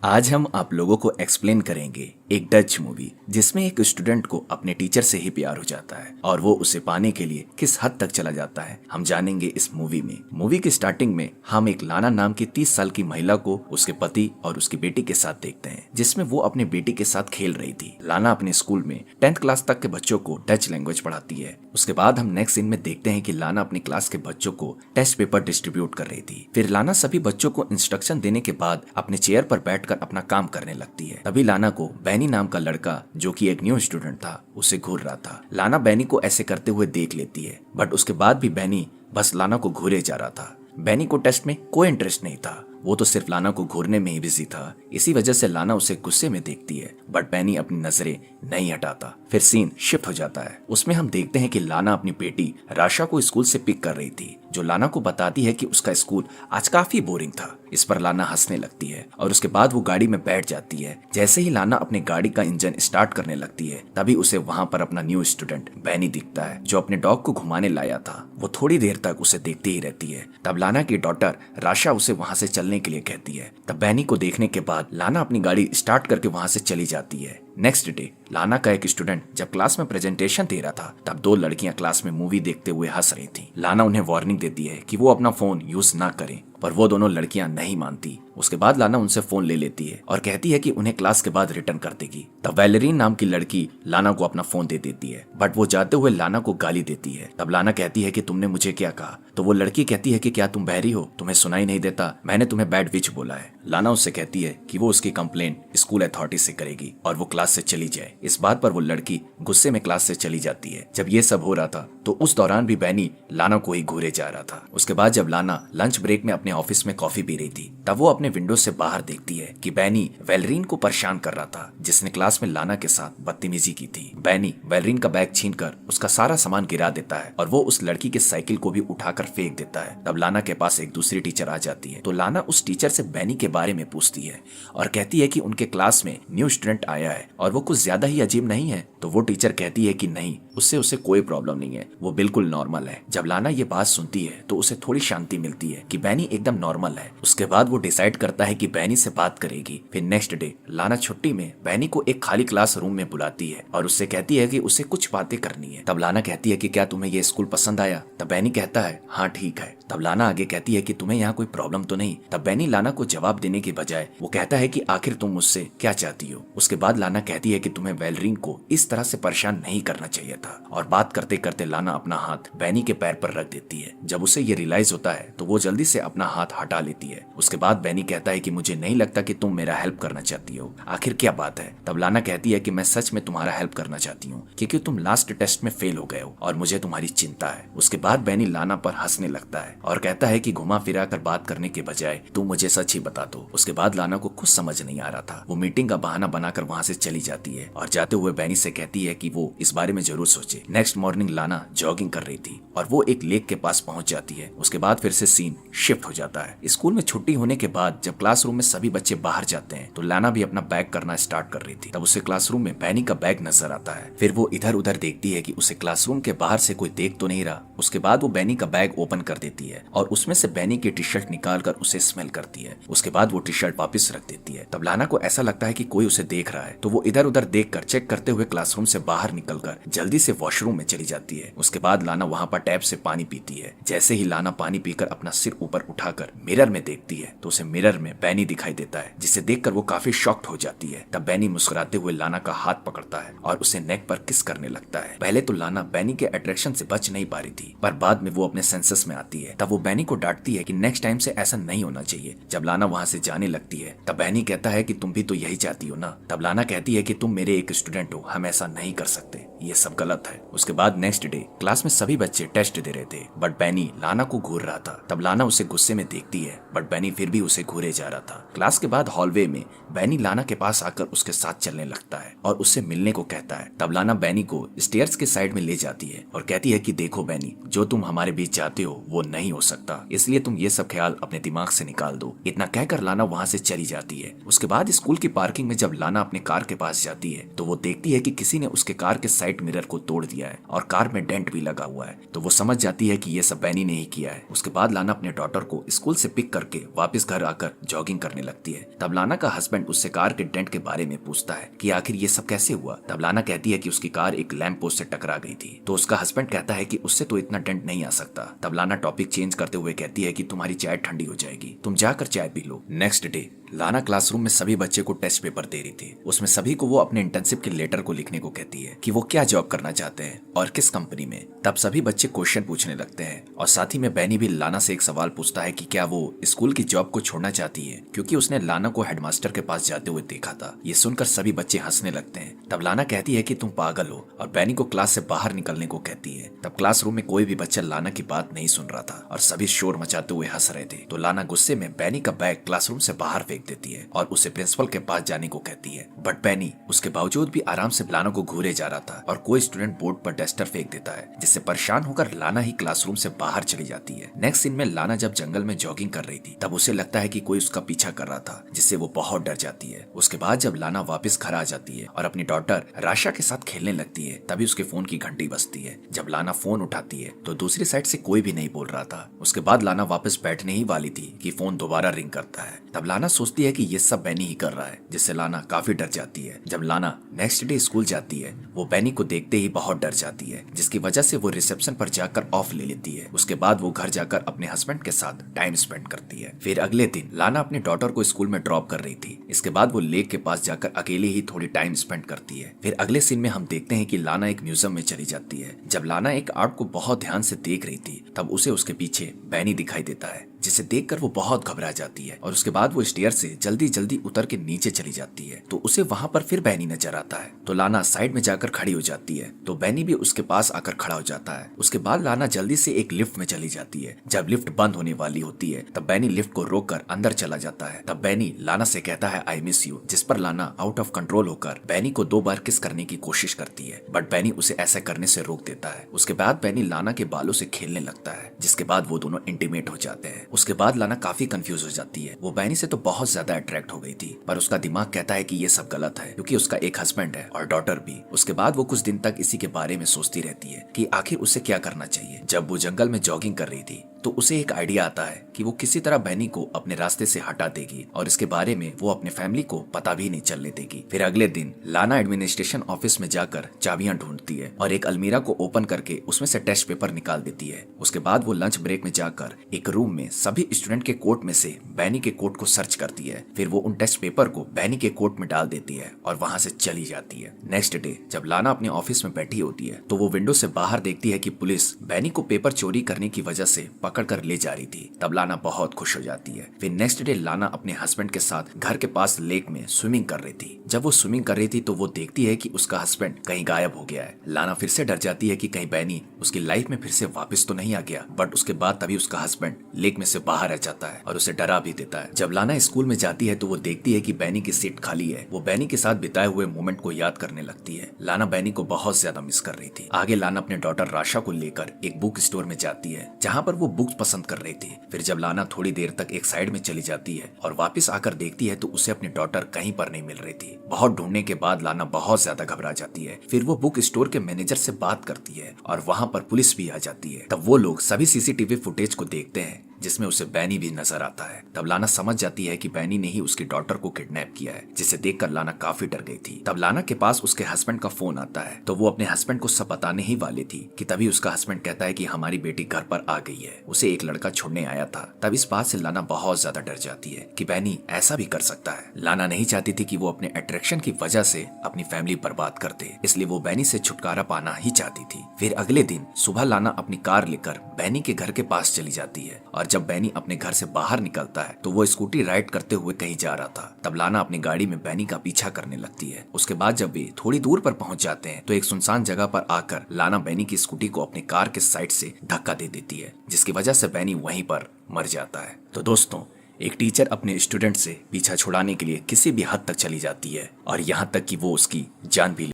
आज हम आप लोगों को एक्सप्लेन करेंगे एक डच मूवी जिसमें एक स्टूडेंट को अपने टीचर से ही प्यार हो जाता है और वो उसे पाने के लिए किस हद तक चला जाता है हम जानेंगे इस मूवी में। मूवी की स्टार्टिंग में हम एक लाना नाम की 30 साल की महिला को उसके पति और उसकी बेटी के साथ देखते हैं, जिसमें वो अपनी बेटी के साथ खेल रही थी। लाना अपने स्कूल में 10th क्लास तक के बच्चों को डच लैंग्वेज पढ़ाती है। उसके बाद हम नेक्स्ट सीन में देखते हैं कि लाना अपनी क्लास के बच्चों को टेस्ट पेपर डिस्ट्रीब्यूट कर रही थी। फिर लाना सभी बच्चों को इंस्ट्रक्शन देने के बाद अपने चेयर पर बैठकर अपना काम करने लगती है। तभी लाना को बैनी नाम का लड़का, जो कि एक न्यू स्टूडेंट था, उसे घूर रहा था। लाना बैनी को ऐसे करते हुए देख लेती है, बट उसके बाद भी बैनी बस लाना को घूरे जा रहा था। बैनी को टेस्ट में कोई इंटरेस्ट नहीं था, वो तो सिर्फ लाना को घूरने में ही बिजी था। इसी वजह से लाना उसे गुस्से में देखती है, बट बैनी अपनी नजरें नहीं हटाता। फिर सीन शिफ्ट हो जाता है। उसमें हम देखते हैं कि लाना अपनी बेटी राशा को स्कूल से पिक कर रही थी, जो लाना को बताती है कि उसका स्कूल आज काफी बोरिंग था। इस पर लाना हंसने लगती है और उसके बाद वो गाड़ी में बैठ जाती है। जैसे ही लाना अपने गाड़ी का इंजन स्टार्ट करने लगती है, तभी उसे वहाँ पर अपना न्यू स्टूडेंट बैनी दिखता है, जो अपने डॉग को घुमाने लाया था। वो थोड़ी देर तक उसे देखती ही रहती है। तब लाना की डॉटर राशा उसे वहाँ से चलने के लिए कहती है। तब बैनी को देखने के बाद लाना अपनी गाड़ी स्टार्ट करके वहाँ से चली जाती है। नेक्स्ट डे लाना का एक स्टूडेंट जब क्लास में प्रेजेंटेशन दे रहा था, तब दो लड़कियां क्लास में मूवी देखते हुए हंस रही थी। लाना उन्हें वार्निंग देती है कि वो अपना फोन यूज ना करें, पर वो दोनों लड़कियां नहीं मानती। उसके बाद लाना उनसे फोन ले लेती है और कहती है कि उन्हें क्लास के बाद रिटर्न कर देगी। तब वैलेरीन नाम की लड़की लाना को अपना फोन दे देती है, बट वो जाते हुए लाना को गाली देती है। तब लाना कहती है कि तुमने मुझे क्या कहा? तो वो लड़की कहती है कि क्या तुम बहरी हो, तुम्हें सुनाई नहीं देता? मैंने तुम्हें बैड विच बोला है। लाना उससे कहती है कि वो उसकी कंप्लेंट स्कूल अथॉरिटी से करेगी और वो क्लास से चली जाए। इस बात पर वो लड़की गुस्से में क्लास से चली जाती है। जब ये सब हो रहा था तो उस दौरान भी बैनी लाना को ही घूरे जा रहा था। उसके बाद जब लाना लंच ब्रेक में अपने ऑफिस में कॉफी पी रही थी, तब वो अपने विंडो से बाहर देखती है कि बैनी वैलेरीन को परेशान कर रहा था, जिसने क्लास में लाना के साथ बदतमीजी की थी। बैनी वैलेरीन का बैग छीनकर उसका सारा सामान गिरा देता है और वो उस लड़की के साइकिल को भी उठाकर फेंक देता है। तब लाना के पास एक दूसरी टीचर आ जाती है, तो लाना उस टीचर से बैनी के बारे में पूछती है और कहती है कि उनके क्लास में न्यू स्टूडेंट आया है और वो कुछ ज्यादा ही अजीब नहीं है। तो वो टीचर कहती है कि नहीं, उससे उसे कोई प्रॉब्लम नहीं है, वो बिल्कुल नॉर्मल है। जब लाना ये बात सुनती है तो उसे थोड़ी शांति मिलती है कि बैनी एकदम नॉर्मल है। उसके बाद वो डिसाइड करता है कि बैनी से बात करेगी। फिर नेक्स्ट डे लाना छुट्टी में बैनी को एक खाली क्लास रूम में बुलाती है और उससे कहती है कि उसे कुछ बातें करनी है। तब लाना कहती है कि क्या तुम्हें ये स्कूल पसंद आया? तब बैनी कहता है हाँ ठीक है। तब लाना आगे कहती है कि तुम्हें यहाँ कोई प्रॉब्लम तो नहीं? तब बैनी लाना को जवाब देने के बजाय वो कहता है कि आखिर तुम मुझसे क्या चाहती हो? उसके बाद लाना कहती है कि तुम्हें वैलेरीन को इस तरह से परेशान नहीं करना चाहिए था, और बात करते करते लाना अपना हाथ बैनी के पैर पर रख देती है। जब उसे ये रियलाइज होता है तो वो जल्दी से अपना हाथ हटा लेती है। उसके बाद बैनी कहता है कि मुझे नहीं लगता कि तुम मेरा हेल्प करना चाहती हो, आखिर क्या बात है? तब लाना कहती है कि मैं सच में तुम्हारा हेल्प करना चाहती हूँ, क्योंकि तुम लास्ट टेस्ट में फेल हो गए हो और मुझे तुम्हारी चिंता है। उसके बाद बैनी लाना पर हंसने लगता है और कहता है कि घुमा फिरा कर बात करने के बजाय तुम मुझे सच ही बता दो। उसके बाद लाना को कुछ समझ नहीं आ रहा था। वो मीटिंग का बहाना बनाकर वहाँ से चली जाती है और जाते हुए बैनी से कहती है कि वो इस बारे में जरूर सोचे। नेक्स्ट मॉर्निंग लाना जॉगिंग कर रही थी और वो एक लेक के पास पहुंच जाती है। उसके बाद फिर से सीन शिफ्ट हो जाता है। स्कूल में छुट्टी होने के बाद जब क्लासरूम में सभी बच्चे बाहर जाते हैं तो लाना भी अपना बैग करना स्टार्ट कर रही थी। तब उसे क्लासरूम में बैनी का बैग नजर आता है। फिर वो इधर उधर देखती है कि उसे क्लासरूम के बाहर से कोई देख तो नहीं रहा। उसके बाद वो बैनी का बैग ओपन कर देती है और उसमें से बैनी की टी शर्ट निकाल कर उसे स्मेल करती है। उसके बाद वो टी शर्ट वापस रख देती है। तब लाना को ऐसा लगता है कि कोई उसे देख रहा है, तो वो इधर उधर देखकर चेक करते हुए क्लासरूम से बाहर निकलकर जल्दी से वॉशरूम में चली जाती है। उसके बाद लाना वहाँ पर टैप से पानी पीती है। जैसे ही लाना पानी पीकर अपना सिर ऊपर उठाकर मिरर में देखती है तो उसे मिरर में बैनी दिखाई देता है, जिसे देखकर वो काफी शॉक्ड हो जाती है। तब बैनी मुस्कुराते हुए लाना का हाथ पकड़ता है और उसे नेक पर किस करने लगता है। पहले तो लाना बैनी के अट्रैक्शन से बच नहीं पा रही थी, पर बाद में वो अपने सेंसेस में आती है। तब वो बैनी को डांटती है कि नेक्स्ट टाइम से ऐसा नहीं होना चाहिए। जब लाना वहाँ से जाने लगती है तब बैनी कहता है कि तुम भी तो यही चाहती हो ना? तब लाना कहती है कि तुम मेरे एक स्टूडेंट हो, हम ऐसा नहीं कर सकते, ये सब गलत है। उसके बाद नेक्स्ट डे क्लास में सभी बच्चे टेस्ट दे रहे थे, बट बैनी लाना को घूर रहा था। तब लाना उसे गुस्से में देखती है, बट बैनी फिर भी उसे घूरे जा रहा था। क्लास के बाद हॉलवे में बैनी लाना के पास आकर उसके साथ चलने लगता है और उससे मिलने को कहता है। तब लाना बैनी को स्टेयर्स के साइड में ले जाती है और कहती है कि देखो बैनी, जो तुम हमारे बीच चाहते हो वो नहीं हो सकता, इसलिए तुम ये सब ख्याल अपने दिमाग से निकाल दो। इतना कहकर लाना वहाँ से चली जाती है। उसके बाद स्कूल की पार्किंग में जब लाना अपने कार के पास जाती है तो वो देखती है कि किसी ने उसके कार के साइड साइड मिरर को तोड़ दिया है और कार में डेंट भी लगा हुआ है। तो वो समझ जाती है कि ये सब बैनी ने ही किया है। उसके बाद लाना अपने डॉटर को स्कूल से पिक करके वापस घर आकर जॉगिंग करने लगती है। तब लाना का हस्बैंड उससे कार के डेंट के बारे में पूछता है कि आखिर ये सब कैसे हुआ। तब लाना कहती है कि उसकी कार एक लैंप पोस्ट से टकरा गई थी। तो उसका हस्बैंड कहता है कि उससे तो इतना डेंट नहीं आ सकता। तब लाना टॉपिक चेंज करते हुए कहती है कि तुम्हारी चाय ठंडी हो जाएगी, तुम जाकर चाय पी लो। नेक्स्ट डे लाना क्लासरूम में सभी बच्चे को टेस्ट पेपर दे रही थी। उसमें सभी को वो अपने इंटर्नशिप के लेटर को लिखने को कहती है कि वो क्या जॉब करना चाहते हैं और किस कंपनी में। तब सभी बच्चे क्वेश्चन पूछने लगते हैं और साथ ही में बैनी भी लाना से एक सवाल पूछता है कि क्या वो स्कूल की जॉब को छोड़ना चाहती है, क्योंकि उसने लाना को हेडमास्टर के पास जाते हुए देखा था। ये सुनकर सभी बच्चे हंसने लगते हैं। तब लाना कहती है कि तुम पागल हो और बैनी को क्लास से बाहर निकलने को कहती है। तब क्लासरूम में कोई भी बच्चा लाना की बात नहीं सुन रहा था और सभी शोर मचाते हुए हंस रहे थे। तो लाना गुस्से में बैनी का बैग क्लासरूम से बाहर फेंक देती है और उसे प्रिंसिपल के पास जाने को कहती है। बट बैनी उसके बावजूद भी आराम से लाना को घूरे जा रहा था और कोई स्टूडेंट बोर्ड पर डस्टर फेंक देता है, जिससे परेशान होकर लाना ही क्लासरूम से बाहर चली जाती है। नेक्स्ट सीन में लाना जब जंगल में जॉगिंग कर रही थी तब उसे लगता है कि कोई उसका पीछा कर रहा था, जिससे वो बहुत डर जाती है। उसके बाद जब लाना वापस घर आ जाती है और अपनी डॉटर राशा के साथ खेलने लगती है तभी उसके फोन की घंटी बजती है। जब लाना फोन उठाती है तो दूसरी साइड से कोई भी नहीं बोल रहा था। उसके बाद लाना वापस बैठने ही वाली थी कि फोन दोबारा रिंग करता है। तब लाना सोचती है कि ये सब बैनी ही कर रहा है, जिससे लाना काफी डर जाती है। जब लाना नेक्स्ट डे स्कूल जाती है वो बैनी को देखते ही बहुत डर जाती है, जिसकी वजह से वो रिसेप्शन पर जाकर ऑफ ले लेती है। उसके बाद वो घर जाकर अपने हस्बैंड के साथ टाइम स्पेंड करती है। फिर अगले दिन लाना अपने डॉटर को स्कूल में ड्रॉप कर रही थी। इसके बाद वो लेक के पास जाकर अकेले ही थोड़ी टाइम स्पेंड करती है। फिर अगले सीन में हम देखते हैं कि लाना एक म्यूजियम में चली जाती है। जब लाना एक आर्ट को बहुत ध्यान से देख रही थी तब उसे उसके पीछे बैनी दिखाई देता है, जिसे देखकर वो बहुत घबरा जाती है और उसके बाद वो स्टेयर से जल्दी जल्दी उतर के नीचे चली जाती है। तो उसे वहाँ पर फिर बैनी नजर आता है। तो लाना साइड में जाकर खड़ी हो जाती है तो बैनी भी उसके पास आकर खड़ा हो जाता है। उसके बाद लाना जल्दी से एक लिफ्ट में चली जाती है। जब लिफ्ट बंद होने वाली होती है तब बैनी लिफ्ट को रोककर अंदर चला जाता है। तब बैनी लाना से कहता है आई मिस यू, जिस पर लाना आउट ऑफ कंट्रोल होकर बैनी को 2 बार किस करने की कोशिश करती है, बट बैनी उसे ऐसा करने से रोक देता है। उसके बाद बैनी लाना के बालों से खेलने लगता है, जिसके बाद वो दोनों इंटीमेट हो जाते हैं। उसके बाद लाना काफी कंफ्यूज हो जाती है। वो बैनी से तो बहुत ज्यादा अट्रैक्ट हो गई थी, पर उसका दिमाग कहता है कि ये सब गलत है, क्योंकि उसका एक हस्बैंड है और डॉटर भी। उसके बाद वो कुछ दिन तक इसी के बारे में सोचती रहती है कि आखिर उसे क्या करना चाहिए। जब वो जंगल में जॉगिंग कर रही थी तो उसे एक आइडिया आता है कि वो किसी तरह बैनी को अपने रास्ते से हटा देगी और इसके बारे में वो अपने फैमिली को पता भी नहीं चलने देगी। फिर अगले दिन लाना एडमिनिस्ट्रेशन ऑफिस में जाकर चाबियां ढूंढती है और एक अलमीरा को ओपन करके उसमें से टेस्ट पेपर निकाल देती है। उसके बाद वो लंच ब्रेक में जाकर एक रूम में सभी स्टूडेंट के कोट में से बैनी के कोट को सर्च करती है। फिर वो उन टेस्ट पेपर को बैनी के कोट में डाल देती है और वहां से चली जाती है। नेक्स्ट डे जब लाना अपने ऑफिस में बैठी होती है तो वो विंडो से बाहर देखती है कि पुलिस बैनी को पेपर चोरी करने की वजह से पकड़ कर ले जा रही थी। तब लाना बहुत खुश हो जाती है। फिर नेक्स्ट डे लाना अपने हस्बैंड के साथ घर के पास लेक में स्विमिंग कर रही थी। जब वो स्विमिंग कर रही थी तो वो देखती है कि उसका हस्बैंड कहीं गायब हो गया है। लाना फिर से डर जाती है कि कहीं बैनी उसकी लाइफ में फिर से वापस तो नहीं आ गया, बट उसके बाद तभी उसका हस्बैंड लेक में से बाहर आ जाता है और उसे डरा भी देता है। जब लाना स्कूल में जाती है तो वो देखती है कि बैनी की सीट खाली है। वो बैनी के साथ बिताए हुए मोमेंट को याद करने लगती है। लाना बैनी को बहुत ज्यादा मिस कर रही थी। आगे लाना अपने डॉटर राशा को लेकर एक बुक स्टोर में जाती है जहाँ पर वो बुक्स पसंद कर रही थी। फिर जब लाना थोड़ी देर तक एक साइड में चली जाती है और वापस आकर देखती है तो उसे अपनी डॉटर कहीं पर नहीं मिल रही थी। बहुत ढूंढने के बाद लाना बहुत ज्यादा घबरा जाती है। फिर वो बुक स्टोर के मैनेजर से बात करती है और वहाँ पर पुलिस भी आ जाती है। तब वो लोग सभी सीसीटीवी फुटेज को देखते हैं जिसमें उसे बैनी भी नजर आता है। तब लाना समझ जाती है कि बैनी ने ही उसकी डॉटर को किडनैप किया है, जिसे देखकर लाना काफी डर गई थी। तब लाना के पास उसके हस्बैंड का फोन आता है तो वो अपने हस्बैंड को सब बताने ही वाली थी कि तभी उसका हस्बैंड कहता है कि हमारी बेटी घर पर आ गई है, उसे एक लड़का छोड़ने आया था। तब इस बात से लाना बहुत ज्यादा डर जाती है कि बैनी ऐसा भी कर सकता है। लाना नहीं चाहती थी कि वो अपने अट्रैक्शन की वजह से अपनी फैमिली बर्बाद कर दे, इसलिए वो बैनी से छुटकारा पाना ही चाहती थी। फिर अगले दिन सुबह लाना अपनी कार लेकर बैनी के घर के पास चली जाती है और जब बैनी अपने घर से बाहर निकलता है तो वो स्कूटी राइड करते हुए कहीं जा रहा था। तब लाना अपनी गाड़ी में बैनी का पीछा करने लगती है। उसके बाद जब वे थोड़ी दूर पर पहुंच जाते हैं तो एक सुनसान जगह पर आकर लाना बैनी की स्कूटी को अपनी कार के साइड से धक्का दे देती है, जिसकी वजह से बैनी वहीं पर मर जाता है। तो दोस्तों, एक टीचर अपने स्टूडेंट से पीछा छुड़ाने के लिए किसी भी हद तक चली जाती है और यहाँ तक कि वो उसकी जान भी